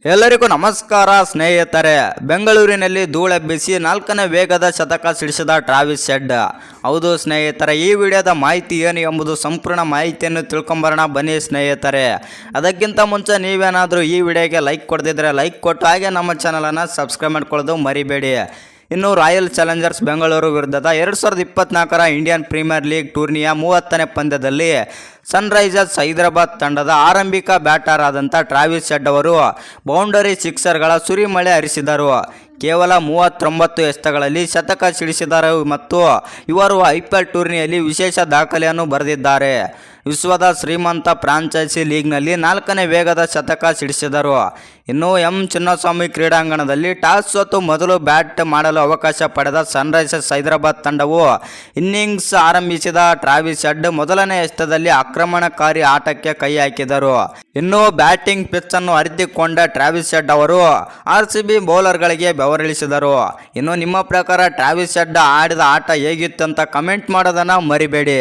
ಎಲ್ಲರಿಗೂ ನಮಸ್ಕಾರ ಸ್ನೇಹಿತರೆ. ಬೆಂಗಳೂರಿನಲ್ಲಿ ಧೂಳೆಬ್ಬಿಸಿ 4ನೇ ವೇಗದ ಶತಕ ಸಿಡಿಸಿದ ಟ್ರಾವಿಸ್ ಹೆಡ್. ಹೌದು ಸ್ನೇಹಿತರೆ, ಈ ವಿಡಿಯೋದ ಮಾಹಿತಿ ಏನು ಎಂಬುದು ಸಂಪೂರ್ಣ ಮಾಹಿತಿಯನ್ನು ತಿಳ್ಕೊಂಬರೋಣ ಬನ್ನಿ ಸ್ನೇಹಿತರೆ. ಅದಕ್ಕಿಂತ ಮುಂಚೆ ನೀವೇನಾದರೂ ಈ ವಿಡಿಯೋಗೆ ಲೈಕ್ ಕೊಡ್ತಿದ್ರೆ ಲೈಕ್ ಕೊಟ್ಟು ಹಾಗೆ ನಮ್ಮ ಚಾನಲನ್ನು ಸಬ್ಸ್ಕ್ರೈಬ್ ಮಾಡ್ಕೊಳ್ಳೋದು ಮರಿಬೇಡಿ. ಇನ್ನು ರಾಯಲ್ ಚಾಲೆಂಜರ್ಸ್ ಬೆಂಗಳೂರು ವಿರುದ್ಧದ 2024ರ ಇಂಡಿಯನ್ ಪ್ರೀಮಿಯರ್ ಲೀಗ್ ಟೂರ್ನಿಯ 30ನೇ ಪಂದ್ಯದಲ್ಲಿ ಸನ್ರೈಸರ್ಸ್ ಹೈದರಾಬಾದ್ ತಂಡದ ಆರಂಭಿಕ ಬ್ಯಾಟರ್ ಆದಂಥ ಟ್ರಾವಿಸ್ ಹೆಡ್ ಅವರು ಬೌಂಡರಿ ಸಿಕ್ಸರ್ಗಳ ಸುರಿಮಳೆ ಹರಿಸಿದರು. ಕೇವಲ 39 ಎಸೆತಗಳಲ್ಲಿ ಶತಕ ಸಿಡಿಸಿದ್ದಾರೆ ಮತ್ತು ಇವರು IPL ಟೂರ್ನಿಯಲ್ಲಿ ವಿಶೇಷ ದಾಖಲೆಯನ್ನು ಬರೆದಿದ್ದಾರೆ. ವಿಶ್ವದ ಶ್ರೀಮಂತ ಫ್ರಾಂಚೈಸಿ ಲೀಗ್ನಲ್ಲಿ 4ನೇ ವೇಗದ ಶತಕ ಸಿಡಿಸಿದರು. ಇನ್ನು ಚಿನ್ನಸ್ವಾಮಿ ಕ್ರೀಡಾಂಗಣದಲ್ಲಿ ಟಾಸ್ ಸೋತು ಮೊದಲು ಬ್ಯಾಟ್ ಮಾಡಲು ಅವಕಾಶ ಪಡೆದ ಸನ್ರೈಸರ್ಸ್ ಹೈದರಾಬಾದ್ ತಂಡವು ಇನ್ನಿಂಗ್ಸ್ ಆರಂಭಿಸಿದ ಟ್ರಾವಿಸ್ ಹೆಡ್ ಮೊದಲನೇ ಎಸೆತದಲ್ಲಿ ಆಕ್ರಮಣಕಾರಿ ಆಟಕ್ಕೆ ಕೈ ಹಾಕಿದರು. ಇನ್ನು ಬ್ಯಾಟಿಂಗ್ ಪಿಚ್ ಅನ್ನು ಅರಿತುಕೊಂಡ ಟ್ರಾವಿಸ್ ಹೆಡ್ ಅವರು RCB ಬೌಲರ್ಗಳಿಗೆ ಬೆವರಿಳಿಸಿದರು. ಇನ್ನು ನಿಮ್ಮ ಪ್ರಕಾರ ಟ್ರಾವಿಸ್ ಹೆಡ್ ಆಡಿದ ಆಟ ಹೇಗಿತ್ತು ಅಂತ ಕಮೆಂಟ್ ಮಾಡೋದನ್ನು ಮರಿಬೇಡಿ.